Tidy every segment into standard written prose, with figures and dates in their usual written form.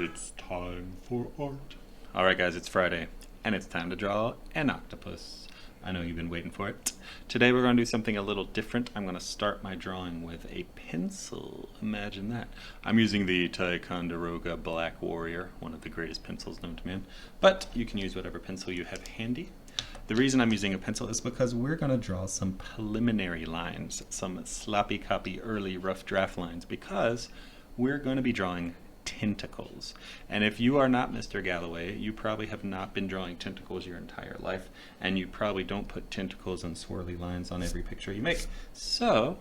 It's time for art. Alright guys, it's Friday, and it's time to draw an octopus. I know you've been waiting for it. Today we're going to do something a little different. I'm going to start my drawing with a pencil. Imagine that. I'm using the Ticonderoga Black Warrior, one of the greatest pencils known to man. But you can use whatever pencil you have handy. The reason I'm using a pencil is because we're going to draw some preliminary lines, some sloppy copy early rough draft lines, because we're going to be drawing tentacles. And if you are not Mr. Galloway, you probably have not been drawing tentacles your entire life, and you probably don't put tentacles and swirly lines on every picture you make. So,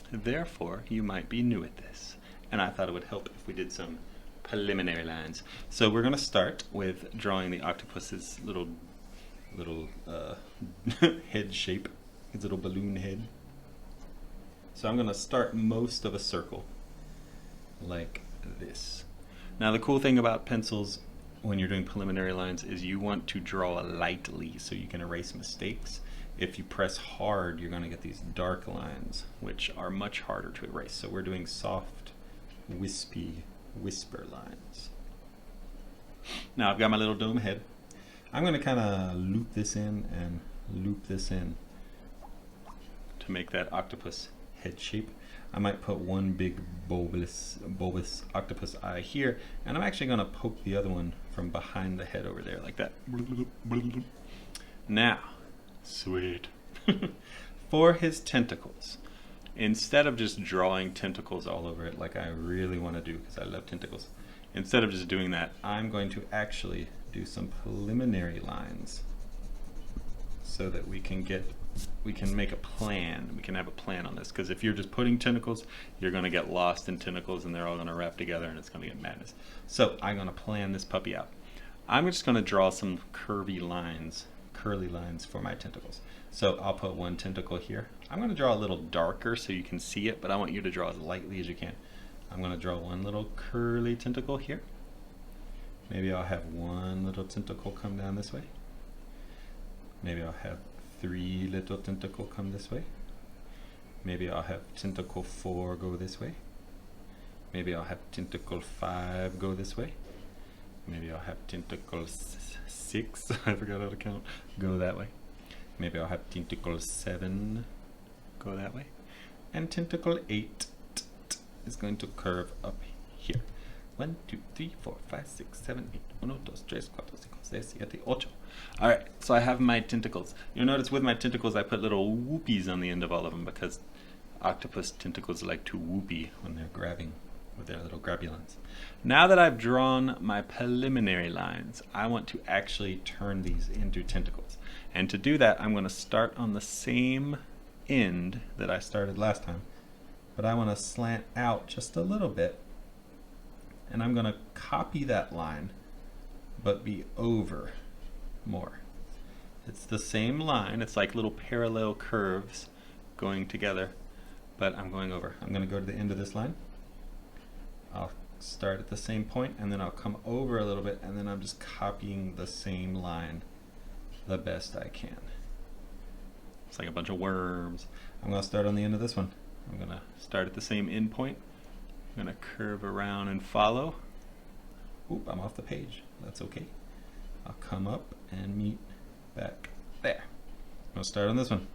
therefore, you might be new at this. And I thought it would help if we did some preliminary lines. So we're going to start with drawing the octopus's little head shape, his little balloon head. So I'm going to start most of a circle like this. Now the cool thing about pencils when you're doing preliminary lines is you want to draw lightly so you can erase mistakes. If you press hard, you're going to get these dark lines, which are much harder to erase. So we're doing soft, wispy whisper lines. Now I've got my little dome head. I'm going to kind of loop this in and loop this in to make that octopus head shape. I might put one big bulbous octopus eye here, and I'm actually going to poke the other one from behind the head over there like that. Now, sweet. For his tentacles, instead of just drawing tentacles all over it like I really want to do because I love tentacles, instead of just doing that, I'm going to actually do some preliminary lines so that we can make a plan. We can have a plan on this, because if you're just putting tentacles, you're going to get lost in tentacles and they're all going to wrap together and it's going to get madness. So I'm going to plan this puppy out. I'm just going to draw some curly lines for my tentacles. So I'll put one tentacle here. I'm going to draw a little darker so you can see it, but I want you to draw as lightly as you can. I'm going to draw one little curly tentacle here. Maybe I'll have one little tentacle come down this way. Maybe I'll have 3 little tentacle come this way. Maybe I'll have tentacle 4 go this way. Maybe I'll have tentacle 5 go this way. Maybe I'll have tentacle 6, I forgot how to count, go that way. Maybe I'll have tentacle 7 go that way. And tentacle 8 is going to curve up here. 1, 2, 3, 4, 5, 6, 7, 8. 1, 2, 3, 4, 5, 6, 7, 8. Alright, so I have my tentacles. You'll notice with my tentacles I put little whoopies on the end of all of them because octopus tentacles like to whoopee when they're grabbing with their little grabulons. Now that I've drawn my preliminary lines, I want to actually turn these into tentacles. And to do that, I'm going to start on the same end that I started last time, but I want to slant out just a little bit. And I'm going to copy that line, but be over more. It's the same line. It's like little parallel curves going together, but I'm going over. I'm going to go to the end of this line. I'll start at the same point, and then I'll come over a little bit, and then I'm just copying the same line the best I can. It's like a bunch of worms. I'm going to start on the end of this one. I'm going to start at the same end point. I'm going to curve around and follow. Oop, I'm off the page. That's okay. I'll come up and meet back there. I'm going to start on this one.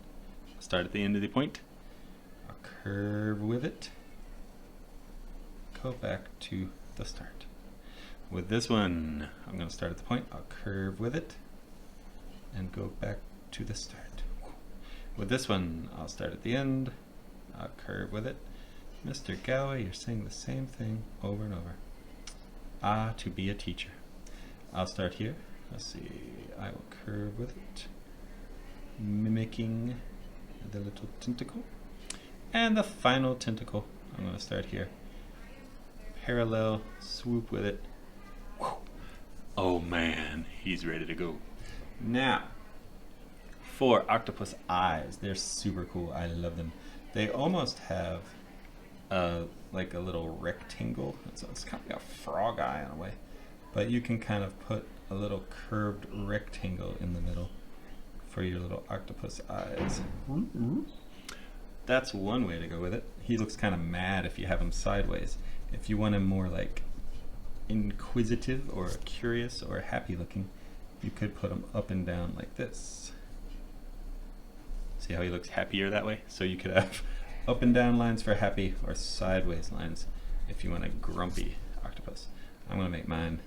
Start at the end of the point. I'll curve with it. Go back to the start. With this one, I'm going to start at the point. I'll curve with it and go back to the start. With this one, I'll start at the end. I'll curve with it. Mr. Galloway, you're saying the same thing over and over. Ah, to be a teacher. I'll start here. Let's see. I will curve with it, mimicking the little tentacle. And the final tentacle, I'm going to start here. Parallel, swoop with it. Whew. Oh man, he's ready to go. Now, for octopus eyes, they're super cool. I love them. They almost have like a little rectangle. It's kind of like a frog eye in a way, but you can kind of put a little curved rectangle in the middle for your little octopus eyes. That's one way to go with it. He looks kind of mad if you have him sideways. If you want him more like inquisitive or curious or happy looking, you could put them up and down like this. See how he looks happier that way? So you could have up and down lines for happy or sideways lines if you want a grumpy octopus. I'm going to make mine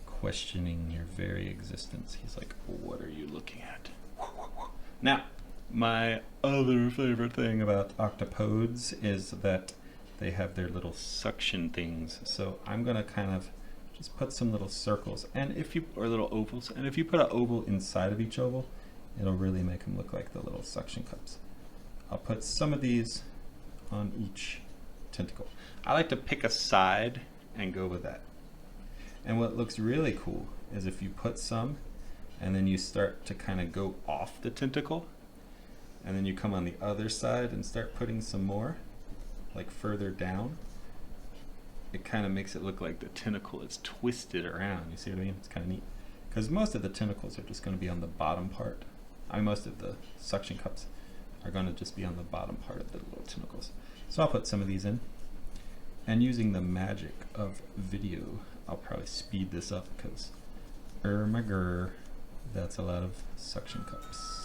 questioning your very existence. He's like, what are you looking at? Now, my other favorite thing about octopodes is that they have their little suction things. So I'm going to kind of just put some little circles or little ovals. And if you put an oval inside of each oval, it'll really make them look like the little suction cups. I'll put some of these on each tentacle. I like to pick a side and go with that. And what looks really cool is if you put some and then you start to kind of go off the tentacle, and then you come on the other side and start putting some more, like further down, it kind of makes it look like the tentacle is twisted around. You see what I mean? It's kind of neat. Because most of the tentacles are just going to be on the bottom part. Most of the suction cups are going to just be on the bottom part of the little tentacles. So I'll put some of these in. And using the magic of video, I'll probably speed this up because, my grr, that's a lot of suction cups.